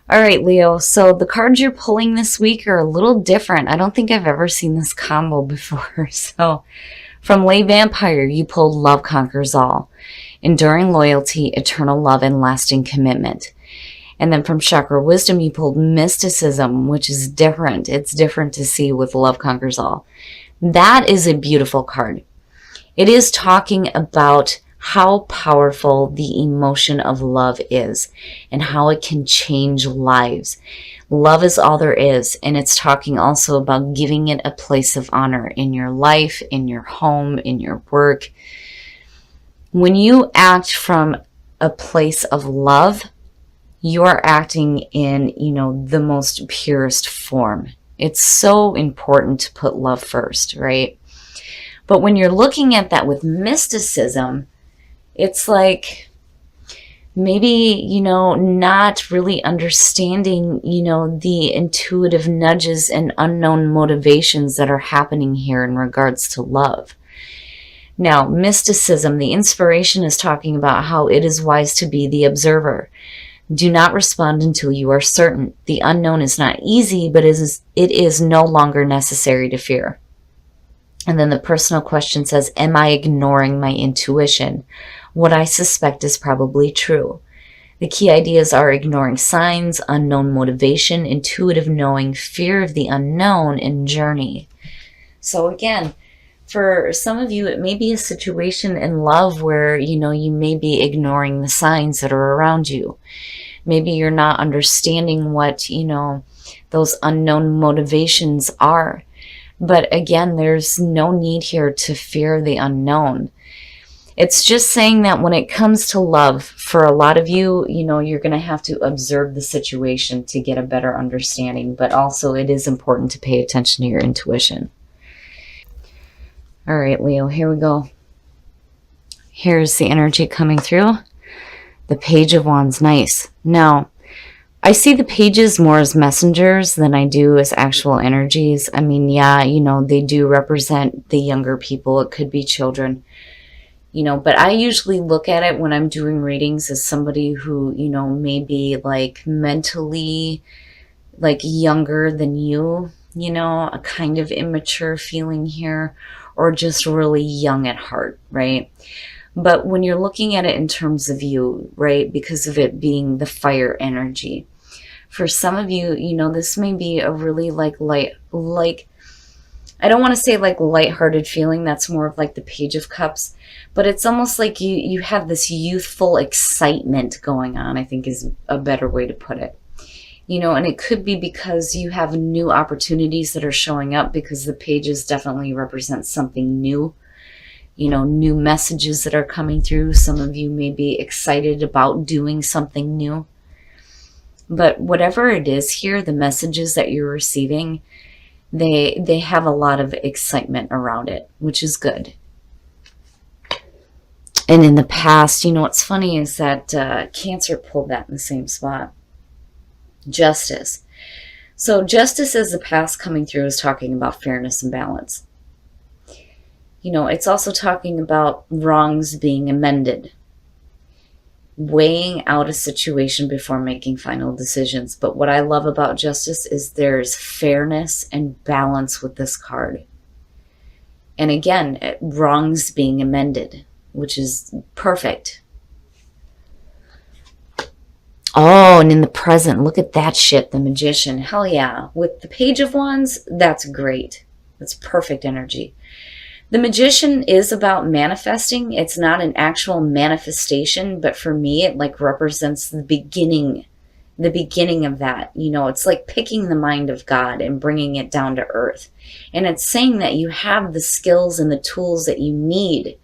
All right, Leo. So the cards you're pulling this week are a little different. I don't think I've ever seen this combo before. So from Lay Vampire, you pulled Love Conquers All, Enduring Loyalty, Eternal Love, and Lasting Commitment. And then from Chakra Wisdom, you pulled Mysticism, which is different. It's different to see with Love Conquers All. That is a beautiful card. It is talking about how powerful the emotion of love is and how it can change lives. Love is all there is, and it's talking also about giving it a place of honor in your life, in your home, in your work. When you act from a place of love, you are acting in, the most purest form. It's so important to put love first, right? But when you're looking at that with mysticism, it's like maybe, not really understanding, the intuitive nudges and unknown motivations that are happening here in regards to love. Now, mysticism, the inspiration is talking about how it is wise to be the observer. Do not respond until you are certain. The unknown is not easy, but it is no longer necessary to fear. And then the personal question says, am I ignoring my intuition? What I suspect is probably true. The key ideas are ignoring signs, unknown motivation, intuitive knowing, fear of the unknown, and journey. So again, for some of you, it may be a situation in love where, you may be ignoring the signs that are around you. Maybe you're not understanding what, those unknown motivations are. But again, there's no need here to fear the unknown. It's just saying that when it comes to love, for a lot of you, you're going to have to observe the situation to get a better understanding. But also it is important to pay attention to your intuition. All right, Leo, here we go. Here's the energy coming through. The Page of Wands, nice. Now, I see the pages more as messengers than I do as actual energies. I mean, yeah, they do represent the younger people. It could be children, but I usually look at it when I'm doing readings as somebody who, may be like mentally like younger than you, a kind of immature feeling here, or just really young at heart, right? But when you're looking at it in terms of you, right, because of it being the fire energy, for some of you, this may be a really like I don't want to say like lighthearted feeling. That's more of like the Page of Cups, but it's almost like you have this youthful excitement going on, I think is a better way to put it. And it could be because you have new opportunities that are showing up, because the pages definitely represent something new. New messages that are coming through. Some of you may be excited about doing something new. But whatever it is here, the messages that you're receiving, they have a lot of excitement around it, which is good. And in the past, what's funny is that Cancer pulled that in the same spot. Justice. So justice as the past coming through is talking about fairness and balance. It's also talking about wrongs being amended, weighing out a situation before making final decisions. But what I love about justice is there's fairness and balance with this card. And again, wrongs being amended, which is perfect. Oh, and in the present, look at that shit, the Magician. Hell yeah. With the Page of Wands, that's great. That's perfect energy. The Magician is about manifesting. It's not an actual manifestation, but for me, it like represents the beginning of that. It's like picking the mind of God and bringing it down to earth. And it's saying that you have the skills and the tools that you need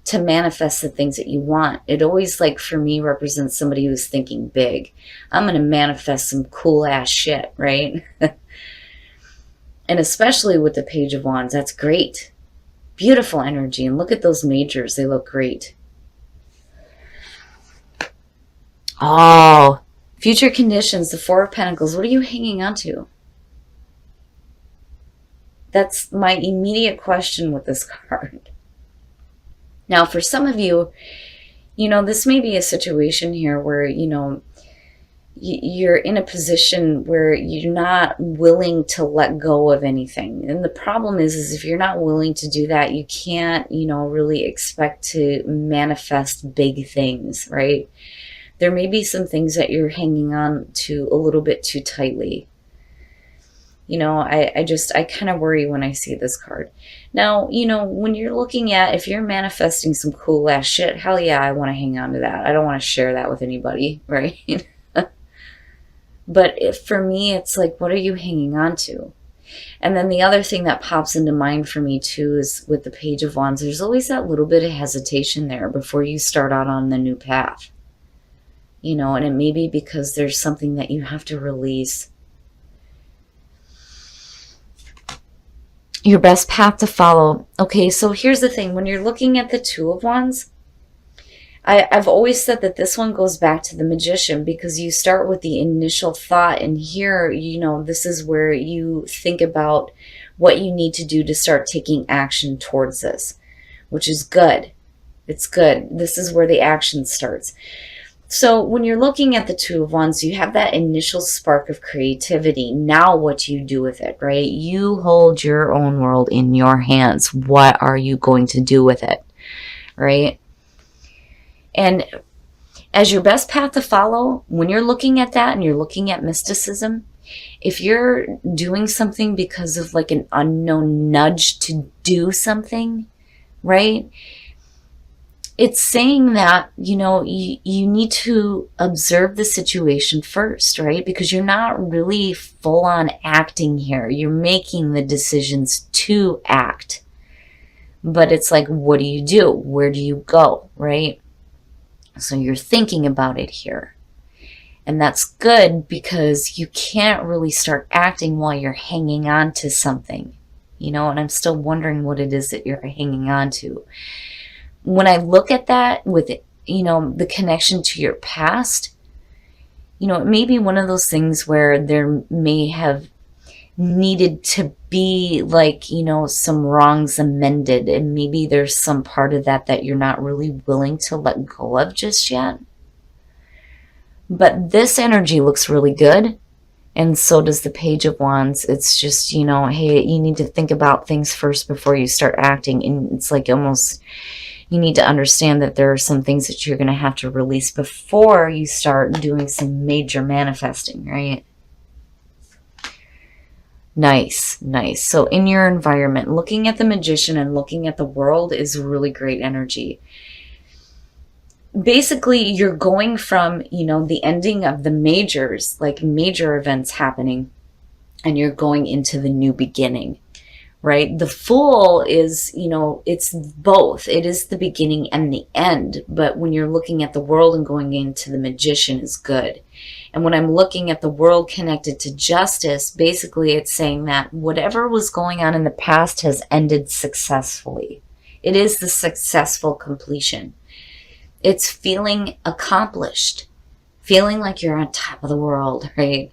to manifest the things that you want. It always, like for me, represents somebody who's thinking big. I'm going to manifest some cool ass shit, right? And especially with the Page of Wands, that's great. Beautiful energy. And look at those majors. They look great. Oh, future conditions, the Four of Pentacles. What are you hanging on to? That's my immediate question with this card. Now, for some of you, this may be a situation here where, you you're in a position where you're not willing to let go of anything. And the problem is if you're not willing to do that, you can't, really expect to manifest big things, right? There may be some things that you're hanging on to a little bit too tightly. I kind of worry when I see this card. Now, when you're looking at, if you're manifesting some cool ass shit, hell yeah, I want to hang on to that. I don't want to share that with anybody, right? But for me, it's like, what are you hanging on to? And then the other thing that pops into mind for me too is with the Page of Wands, there's always that little bit of hesitation there before you start out on the new path. And it may be because there's something that you have to release. Your best path to follow. Okay, so here's the thing. When you're looking at the Two of Wands, I've always said that this one goes back to the Magician, because you start with the initial thought, and here, this is where you think about what you need to do to start taking action towards this, which is good. It's good. This is where the action starts. So when you're looking at the Two of Wands, you have that initial spark of creativity. Now what do you do with it, right? You hold your own world in your hands. What are you going to do with it, right? And as your best path to follow, when you're looking at that and you're looking at mysticism, if you're doing something because of like an unknown nudge to do something, right? It's saying that, you need to observe the situation first, right? Because you're not really full on acting here. You're making the decisions to act. But it's like, what do you do? Where do you go, right? So you're thinking about it here. And that's good, because you can't really start acting while you're hanging on to something, and I'm still wondering what it is that you're hanging on to. When I look at that with, the connection to your past, it may be one of those things where there may have needed to be like, some wrongs amended, and maybe there's some part of that you're not really willing to let go of just yet. But this energy looks really good, and so does the Page of Wands. It's just, hey, you need to think about things first before you start acting, and it's like almost, you need to understand that there are some things that you're going to have to release before you start doing some major manifesting, right? Nice, nice. So in your environment, looking at the Magician and looking at the world is really great energy. Basically, you're going from, the ending of the majors, like major events happening, and you're going into the new beginning, right? The Fool is, it's both. It is the beginning and the end. But when you're looking at the world and going into the Magician is good. And when I'm looking at the world connected to justice, basically it's saying that whatever was going on in the past has ended successfully. It is the successful completion. It's feeling accomplished, feeling like you're on top of the world, right?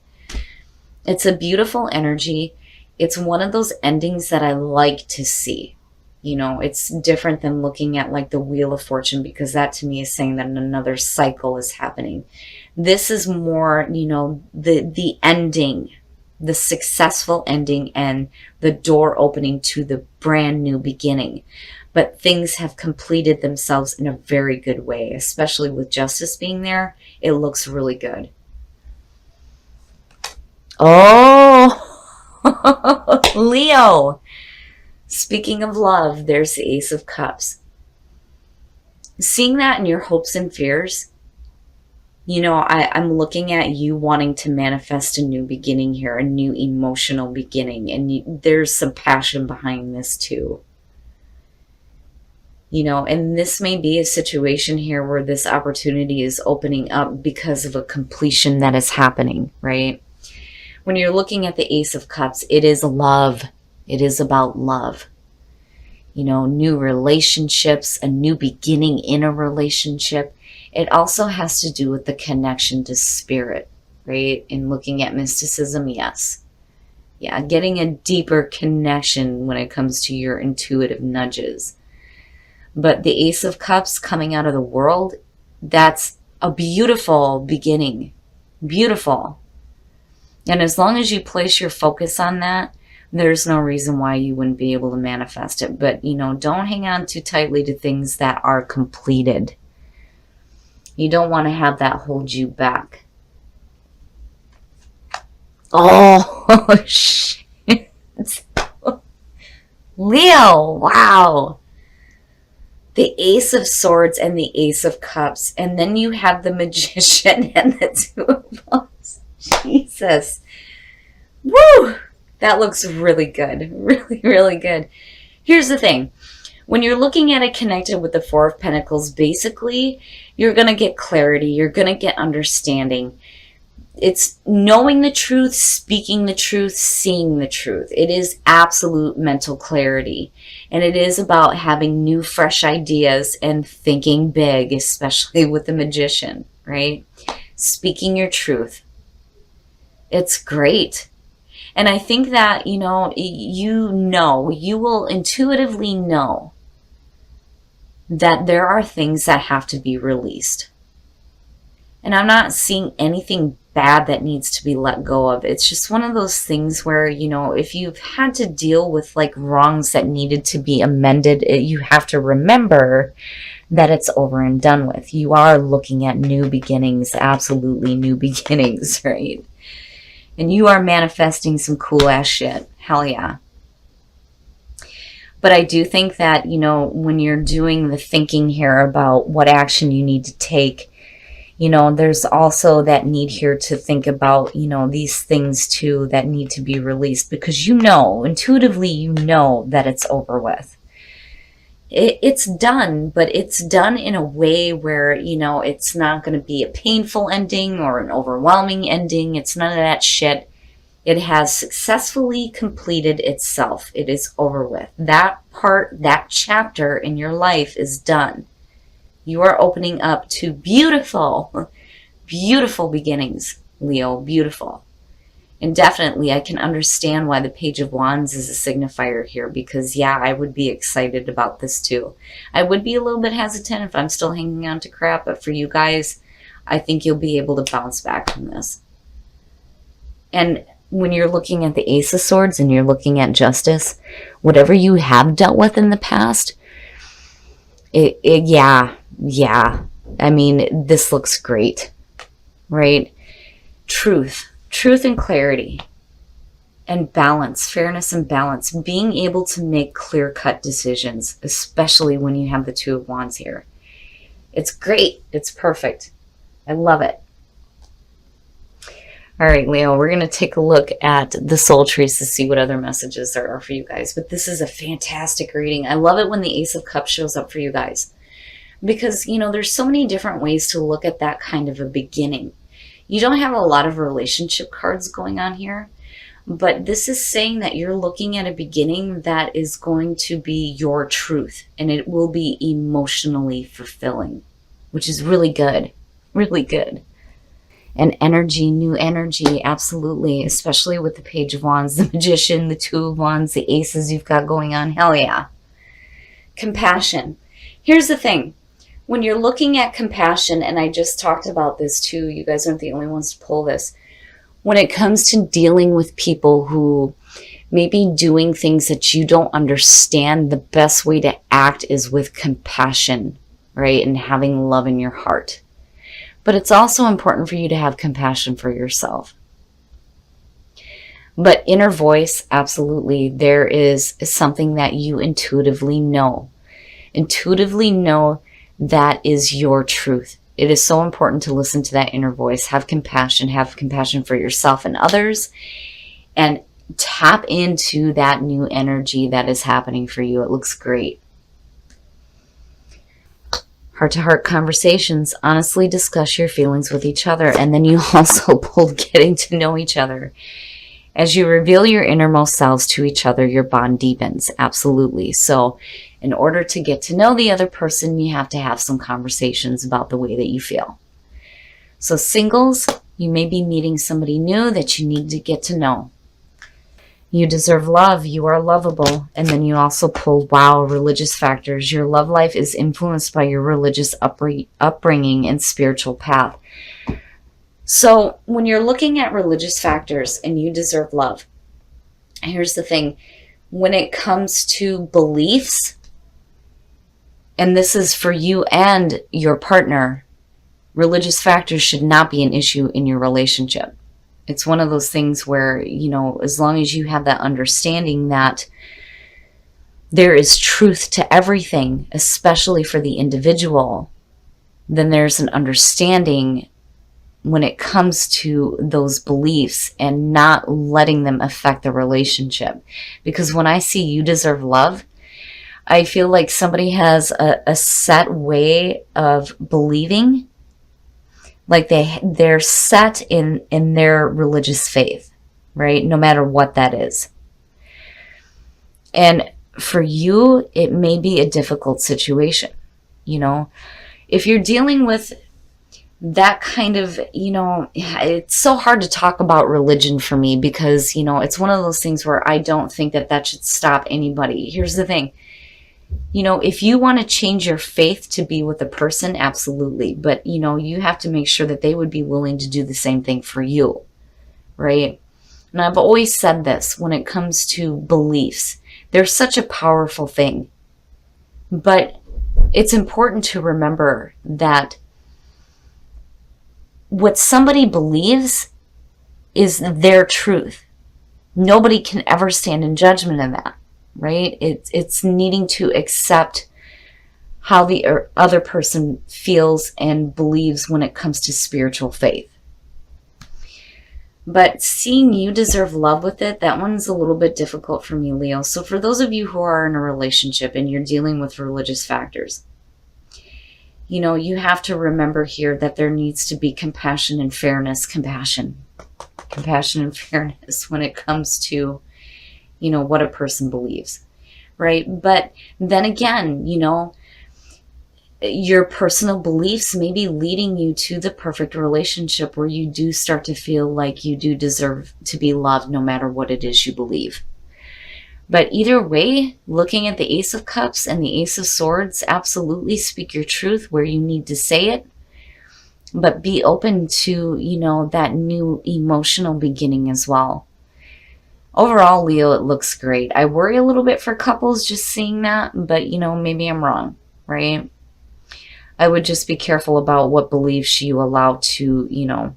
It's a beautiful energy. It's one of those endings that I like to see. It's different than looking at like the Wheel of Fortune, because that to me is saying that another cycle is happening. This is more, the ending, the successful ending, and the door opening to the brand new beginning. But things have completed themselves in a very good way, especially with justice being there. It looks really good. Oh, Leo. Speaking of love, there's the Ace of Cups. Seeing that in your hopes and fears, I'm looking at you wanting to manifest a new beginning here, a new emotional beginning. And there's some passion behind this too. And this may be a situation here where this opportunity is opening up because of a completion that is happening, right? When you're looking at the Ace of Cups, it is love. It is about love. New relationships, a new beginning in a relationship. It also has to do with the connection to spirit, right? In looking at mysticism, yes. Yeah, getting a deeper connection when it comes to your intuitive nudges. But the Ace of Cups coming out of the world, that's a beautiful beginning. Beautiful. And as long as you place your focus on that, there's no reason why you wouldn't be able to manifest it. But, don't hang on too tightly to things that are completed. You don't want to have that hold you back. Oh, shit. Leo, wow. The Ace of Swords and the Ace of Cups. And then you have the Magician and the Two of Wands. Jesus. Woo! That looks really good. Really, really good. Here's the thing. When you're looking at it connected with the Four of Pentacles, basically, you're going to get clarity. You're going to get understanding. It's knowing the truth, speaking the truth, seeing the truth. It is absolute mental clarity. And it is about having new, fresh ideas and thinking big, especially with the Magician, right? Speaking your truth. It's great. And I think that, you will intuitively know that there are things that have to be released. And I'm not seeing anything bad that needs to be let go of. It's just one of those things where, if you've had to deal with like wrongs that needed to be amended, you have to remember that it's over and done with. You are looking at new beginnings, absolutely new beginnings, right? And you are manifesting some cool ass shit. Hell yeah. But I do think that, when you're doing the thinking here about what action you need to take, there's also that need here to think about, these things too that need to be released, because intuitively that it's over with. It's done, but it's done in a way where, it's not going to be a painful ending or an overwhelming ending. It's none of that shit. It has successfully completed itself. It is over with. That part, that chapter in your life is done. You are opening up to beautiful, beautiful beginnings, Leo. Beautiful. And definitely, I can understand why the Page of Wands is a signifier here, because, yeah, I would be excited about this too. I would be a little bit hesitant if I'm still hanging on to crap, but for you guys, I think you'll be able to bounce back from this. And when you're looking at the Ace of Swords and you're looking at justice, whatever you have dealt with in the past, yeah. I mean, this looks great, right? Truth and clarity and balance, fairness and balance, being able to make clear-cut decisions, especially when you have the Two of Wands here. It's great. It's perfect. I love it. All right, Leo, we're going to take a look at the soul trees to see what other messages there are for you guys. But this is a fantastic reading. I love it when the Ace of Cups shows up for you guys. Because, there's so many different ways to look at that kind of a beginning. You don't have a lot of relationship cards going on here. But this is saying that you're looking at a beginning that is going to be your truth. And it will be emotionally fulfilling. Which is really good. Really good. And energy, new energy, absolutely. Especially with the Page of Wands, the Magician, the Two of Wands, the Aces you've got going on. Hell yeah. Compassion. Here's the thing. When you're looking at compassion, and I just talked about this too, you guys aren't the only ones to pull this. When it comes to dealing with people who may be doing things that you don't understand, the best way to act is with compassion, right? And having love in your heart. But it's also important for you to have compassion for yourself. But inner voice, absolutely, there is something that you intuitively know. Intuitively know that is your truth. It is so important to listen to that inner voice. Have compassion for yourself and others, and tap into that new energy that is happening for you. It looks great. Heart-to-heart conversations. Honestly discuss your feelings with each other. And then you also pulled getting to know each other. As you reveal your innermost selves to each other, your bond deepens. Absolutely. So in order to get to know the other person, you have to have some conversations about the way that you feel. So singles, you may be meeting somebody new that you need to get to know. You deserve love. You are lovable. And then you also pulled, wow, religious factors. Your love life is influenced by your religious upbringing and spiritual path. So when you're looking at religious factors and you deserve love, here's the thing. When it comes to beliefs, and this is for you and your partner, religious factors should not be an issue in your relationship. It's one of those things where, as long as you have that understanding that there is truth to everything, especially for the individual, then there's an understanding when it comes to those beliefs and not letting them affect the relationship. Because when I see you deserve love, I feel like somebody has a set way of believing, like they're set in their religious faith, right? No matter what that is. And for you, it may be a difficult situation. If you're dealing with that kind of, it's so hard to talk about religion for me because, it's one of those things where I don't think that should stop anybody. Here's the thing. If you want to change your faith to be with a person, absolutely. But, you have to make sure that they would be willing to do the same thing for you, right? And I've always said this when it comes to beliefs. They're such a powerful thing. But it's important to remember that what somebody believes is their truth. Nobody can ever stand in judgment of that, right? It's needing to accept how the other person feels and believes when it comes to spiritual faith. But seeing you deserve love with it, that one's a little bit difficult for me, Leo. So for those of you who are in a relationship and you're dealing with religious factors, you have to remember here that there needs to be compassion and fairness, compassion and fairness when it comes to, what a person believes, right? But then again, your personal beliefs may be leading you to the perfect relationship where you do start to feel like you do deserve to be loved no matter what it is you believe. But either way, looking at the Ace of Cups and the Ace of Swords, absolutely speak your truth where you need to say it. But be open to, that new emotional beginning as well. Overall, Leo, it looks great. I worry a little bit for couples just seeing that, but, maybe I'm wrong, right? I would just be careful about what beliefs you allow to,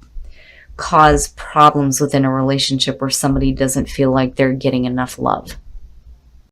cause problems within a relationship where somebody doesn't feel like they're getting enough love.